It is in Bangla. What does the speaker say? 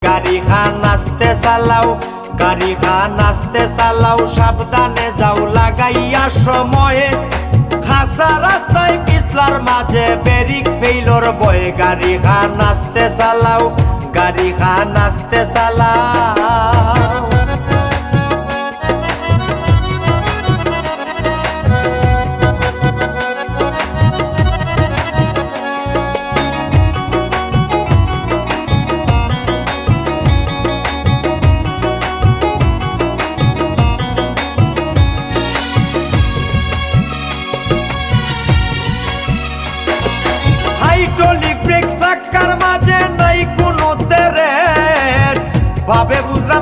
গাড়ি খান আস্তে চালাও, গাড়ি খান আস্তে চালাও, সাবধানে যাও লাগাইয়া সময়ে। খাসা রাস্তায় পিছলার মাঝে ব্রেক ফেইলর বয়ে। গাড়ি খান আস্তে চালাও, গাড়ি খান আস্তে চালাও। হাইড্রোলিক ব্রেক চাকার মাঝে নাই কোনো তেরে, ভাবে বুঝরা